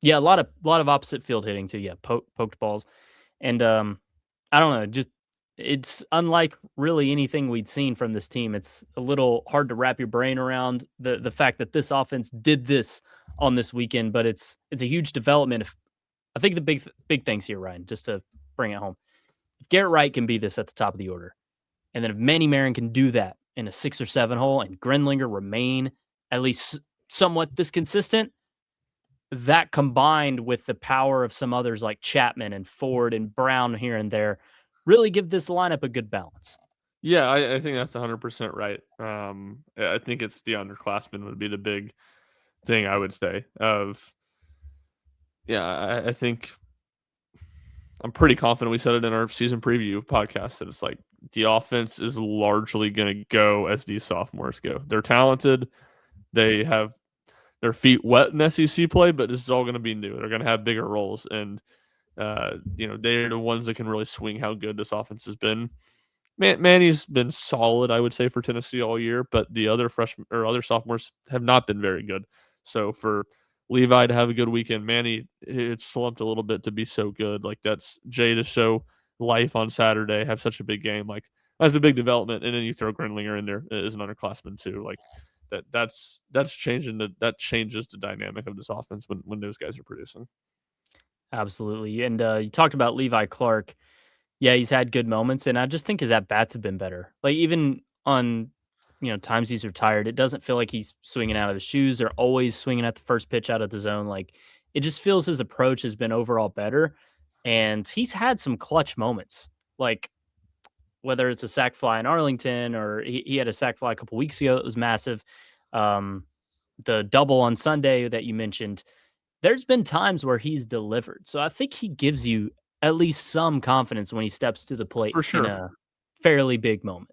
A: yeah, a lot of opposite field hitting too. Yeah, poked balls, and I don't know, just it's unlike really anything we'd seen from this team. It's a little hard to wrap your brain around the fact that this offense did this on this weekend, but it's a huge development. If I think the big things here, Ryan, just to bring it home, if Garrett Wright can be this at the top of the order, and then if Manny Marin can do that in a 6 or 7 hole, and Grenlinger remain at least somewhat this consistent, that combined with the power of some others like Chapman and Ford and Brown here and there, really give this lineup a good balance.
B: Yeah, I think that's 100% right. I think it's the underclassmen would be the big thing I would say. I think I'm pretty confident we said it in our season preview podcast that it's like the offense is largely going to go as these sophomores go. They're talented. They have their feet wet in SEC play, but this is all going to be new. They're going to have bigger roles, and they're the ones that can really swing how good this offense has been. Manny's been solid, I would say, for Tennessee all year, but the other freshmen or other sophomores have not been very good. So for Levi to have a good weekend, Manny it slumped a little bit to be so good. Like that's Jay to show life on Saturday, have such a big game. Like that's a big development, and then you throw Grenlinger in there as an underclassman too. Like that's changing that changes the dynamic of this offense when those guys are producing.
A: Absolutely. And you talked about Levi Clark. Yeah, he's had good moments, and I just think his at bats have been better. Like even on times he's retired, it doesn't feel like he's swinging out of his shoes or always swinging at the first pitch out of the zone. Like it just feels his approach has been overall better, and he's had some clutch moments. Like whether it's a sac fly in Arlington or he had a sac fly a couple weeks ago that was massive. Um, the double on Sunday that you mentioned, there's been times where he's delivered. So I think he gives you at least some confidence when he steps to the plate
B: For
A: in
B: sure.
A: a fairly big moment.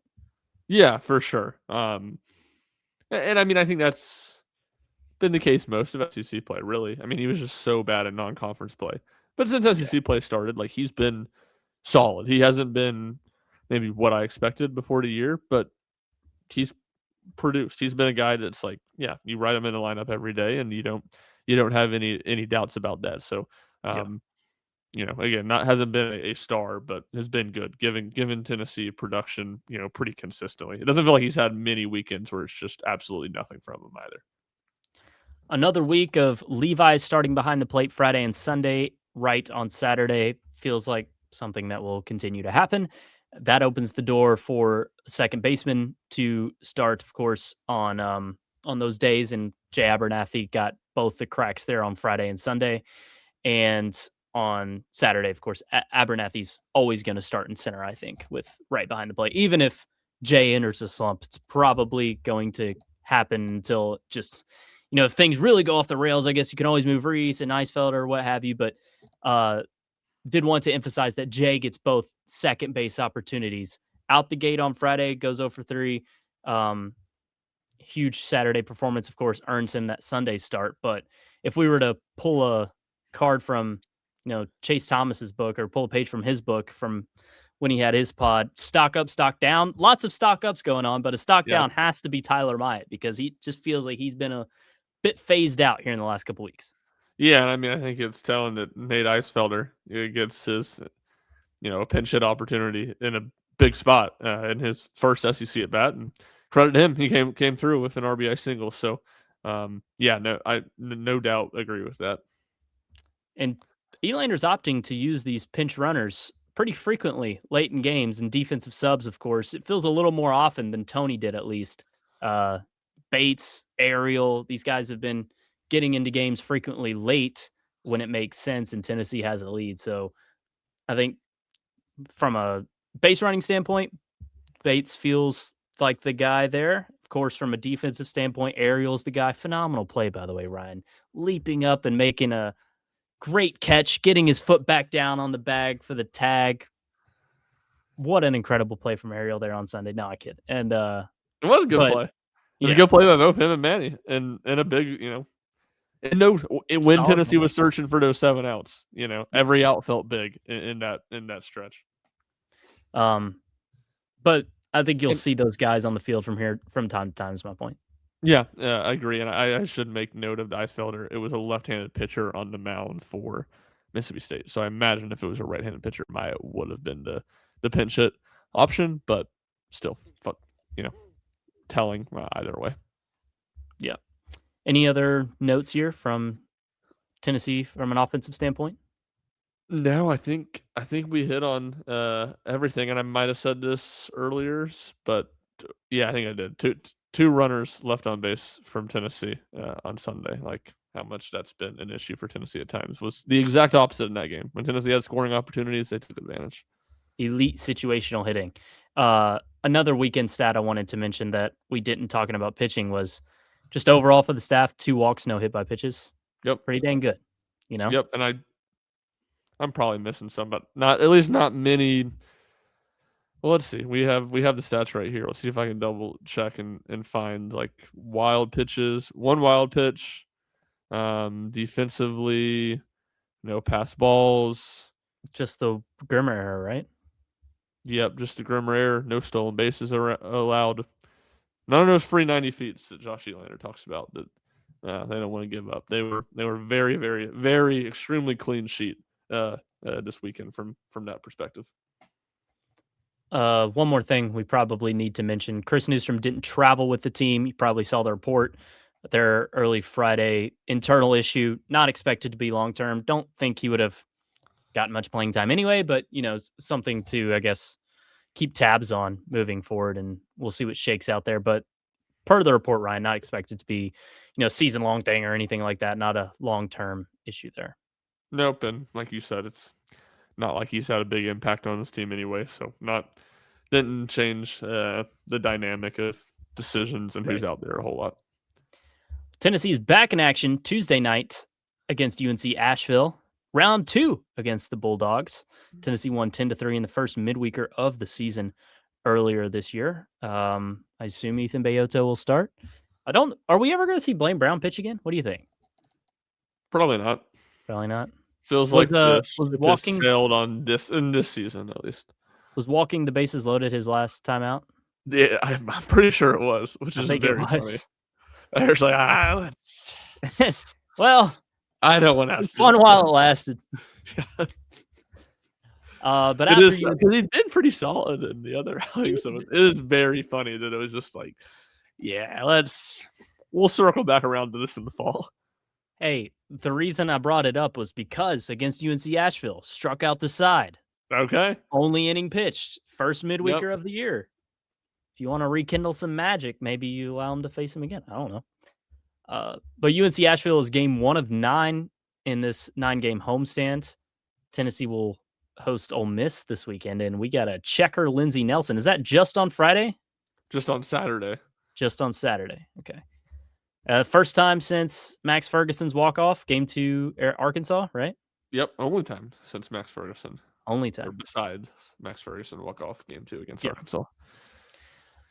B: Yeah, for sure. And I mean, I think that's been the case most of SEC play, really. I mean, he was just so bad at non-conference play. But since
A: Yeah.
B: SEC play started, like he's been solid. He hasn't been maybe what I expected before the year, but he's produced. He's been a guy that's like, yeah, you write him in the lineup every day, and you don't have any doubts about that. So,
A: Yeah.
B: um, again, not hasn't been a star, but has been good, given Tennessee production, pretty consistently. It doesn't feel like he's had many weekends where it's just absolutely nothing from him either.
A: Another week of Levi's starting behind the plate Friday and Sunday, right on Saturday. Feels like something that will continue to happen. That opens the door for second baseman to start, of course, on those days. And Jay Abernathy got both the cracks there on Friday and Sunday. And on Saturday, of course, Abernathy's always going to start in center, I think, with right behind the plate. Even if Jay enters a slump, it's probably going to happen until just, if things really go off the rails, I guess you can always move Reese and Eisfeld or what have you. But did want to emphasize that Jay gets both second base opportunities out the gate on Friday, goes 0 for 3. Huge Saturday performance, of course, earns him that Sunday start. But if we were to pull a card from, Chase Thomas's book or pull a page from his book from when he had his pod, stock up, stock down, lots of stock ups going on, but a stock
B: Yeah.
A: down has to be Tyler Myatt because he just feels like he's been a bit phased out here in the last couple weeks.
B: Yeah, and I mean, I think it's telling that Nate Eisfelder gets his, a pinch hit opportunity in a big spot in his first SEC at bat, and credit him, he came through with an RBI single. So, I no doubt agree with that.
A: And Elander's opting to use these pinch runners pretty frequently late in games and defensive subs, of course. It feels a little more often than Tony did, at least. Bates, Ariel, these guys have been getting into games frequently late when it makes sense and Tennessee has a lead. So I think from a base running standpoint, Bates feels like the guy there. Of course, from a defensive standpoint, Ariel's the guy. Phenomenal play, by the way, Ryan. Leaping up and making a great catch, getting his foot back down on the bag for the tag. What an incredible play from Ariel there on Sunday. No, I kid. And
B: It was a good
A: but
B: play. It was a
A: yeah,
B: good play by both him and Manny, and a big, and no, when
A: solid
B: Tennessee
A: play.
B: was searching for those 7 outs, every out felt big in that stretch.
A: But I think you'll
B: And
A: see those guys on the field from time to time. Is my point.
B: yeah, I agree, and I should make note of the Eisfelder. It was a left-handed pitcher on the mound for Mississippi State, so I imagine if it was a right-handed pitcher, Maya would have been the pinch hit option, but still, telling either way.
A: Yeah. Any other notes here from Tennessee from an offensive standpoint?
B: No, I think we hit on everything, and I might have said this earlier, but yeah, I think I did. Two runners left on base from Tennessee on Sunday. Like how much that's been an issue for Tennessee at times was the exact opposite in that game. When Tennessee had scoring opportunities, they took advantage.
A: Elite situational hitting. Another weekend stat I wanted to mention that we didn't talking about pitching was just overall for the staff, 2 walks, no hit by pitches.
B: Yep.
A: Pretty dang good, you know?
B: Yep, and I'm probably missing some, but not many. Well, let's see. We have the stats right here. Let's see if I can double check and find like wild pitches. One wild pitch. Defensively, no pass balls.
A: Just the Grimmer error, right?
B: Yep, just a Grimmer error. No stolen bases are allowed. None of those free 90 feet that Josh Elander talks about that they don't want to give up. They were very, very, very extremely clean sheet this weekend from that perspective.
A: One more thing we probably need to mention. Chris Newsom didn't travel with the team. You probably saw the report. Their early Friday internal issue, not expected to be long-term. Don't think he would have gotten much playing time anyway, but, something to, I guess, keep tabs on moving forward, and we'll see what shakes out there. But per the report, Ryan, not expected to be, season-long thing or anything like that. Not a long-term issue there.
B: Nope, and like you said, it's not like he's had a big impact on this team anyway, so didn't change the dynamic of decisions and who's out there a whole lot.
A: Tennessee is back in action Tuesday night against UNC Asheville. Round 2 against the Bulldogs. Tennessee won 10-3 in the first midweeker of the season earlier this year. I assume Ethan Bayotto will start. Are we ever going to see Blaine Brown pitch again? What do you think?
B: Probably not.
A: Probably not.
B: Feels like the ship has sailed on in this season at least.
A: Was walking the bases loaded his last time out?
B: Yeah, I'm pretty sure it was, which is very funny. I was like, let's.
A: Well,
B: I don't want to have
A: fun while it lasted. But
B: it is because he did pretty solid in the other outings. So it is very funny that it was just like, yeah, we'll circle back around to this in the fall.
A: Hey, the reason I brought it up was because against UNC Asheville, struck out the side.
B: Okay.
A: Only inning pitched, first midweeker of the year. If you want to rekindle some magic, maybe you allow him to face him again. I don't know. But UNC Asheville is game 1 of 9 in this 9-game homestand. Tennessee will host Ole Miss this weekend, and we got a checker, Lindsey Nelson. Is that just on Friday?
B: Just on Saturday.
A: Just on Saturday. Okay. First time since Max Ferguson's walk-off, game 2, Arkansas, right?
B: Yep, only time since Max Ferguson.
A: Only time.
B: Or besides Max Ferguson walk-off game 2 against Arkansas.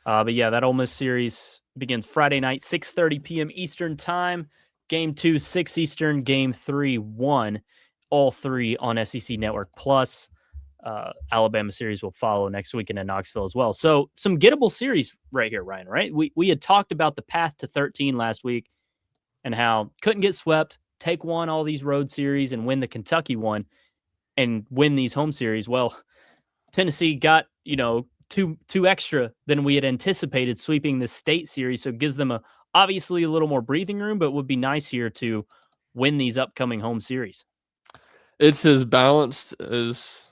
A: But yeah, that Ole Miss series begins Friday night, 6:30 p.m. Eastern time. Game 2, 6 Eastern. Game 3, 1. All 3 on SEC Network Plus. Alabama series will follow next weekend in Knoxville as well. So some gettable series right here, Ryan, right? We had talked about the path to 13 last week and how couldn't get swept, take one all these road series and win the Kentucky one and win these home series. Well, Tennessee got, two extra than we had anticipated sweeping this state series. So it gives them obviously a little more breathing room, but would be nice here to win these upcoming home series.
B: It's as balanced as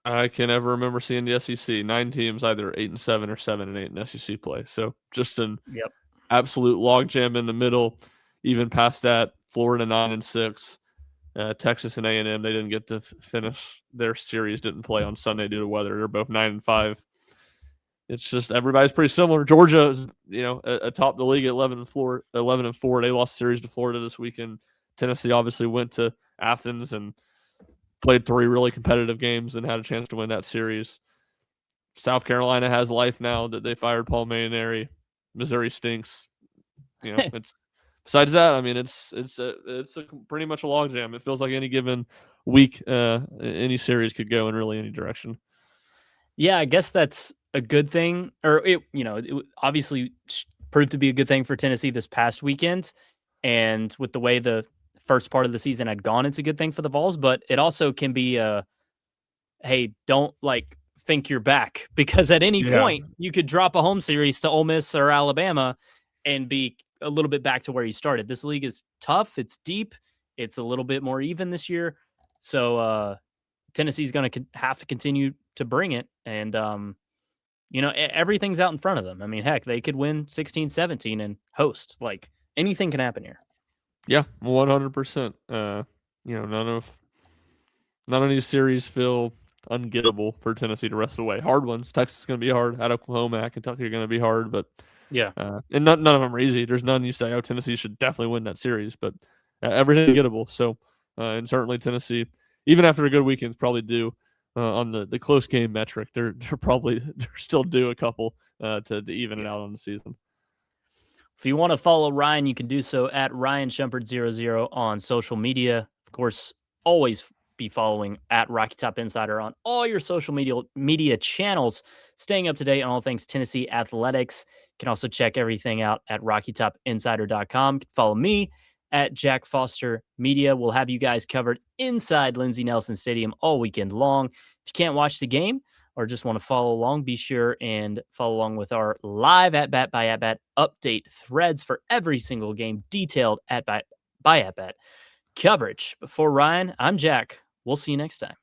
B: I can ever remember seeing the SEC. 9 teams, either 8-7 or 7-8 in SEC play. So just an absolute logjam in the middle. Even past that, Florida 9-6, Texas and A&M. They didn't get to finish their series. Didn't play on Sunday due to weather. They're both 9-5. It's just everybody's pretty similar. Georgia is, atop the league at 11-4. They lost series to Florida this weekend. Tennessee obviously went to Athens and played 3 really competitive games and had a chance to win that series. South Carolina has life now that they fired Paul Mainieri. Missouri stinks. It's besides that. I mean, it's pretty much a logjam. It feels like any given week, any series could go in really any direction.
A: Yeah, I guess that's a good thing, or it obviously proved to be a good thing for Tennessee this past weekend, and with the way the first part of the season had gone, it's a good thing for the Vols. But it also can be hey, don't think you're back, because at any point you could drop a home series to Ole Miss or Alabama and be a little bit back to where you started. This league is tough. It's deep. It's a little bit more even this year. So Tennessee's going to have to continue to bring it. And, everything's out in front of them. I mean, heck, they could win 16-17 and host. Anything can happen here.
B: Yeah, 100%. None of these series feel ungettable for Tennessee to rest away. Hard ones. Texas is going to be hard. At Oklahoma, at Kentucky are going to be hard. But
A: yeah,
B: and none of them are easy. There's none you say, oh, Tennessee should definitely win that series. But everything gettable. So, and certainly Tennessee, even after a good weekend, probably due on the close game metric. They're still due a couple to even it out on the season.
A: If you want to follow Ryan, you can do so at Schumpert00 on social media. Of course, always be following at Rocky Top Insider on all your social media channels, staying up to date on all things Tennessee athletics. You can also check everything out at RockyTopInsider.com. Follow me at Jack Foster Media. We'll have you guys covered inside Lindsey Nelson Stadium all weekend long. If you can't watch the game or just want to follow along, be sure and follow along with our live at-bat by at-bat update threads for every single game, detailed at-bat by at-bat coverage. Before Ryan, I'm Jack. We'll see you next time.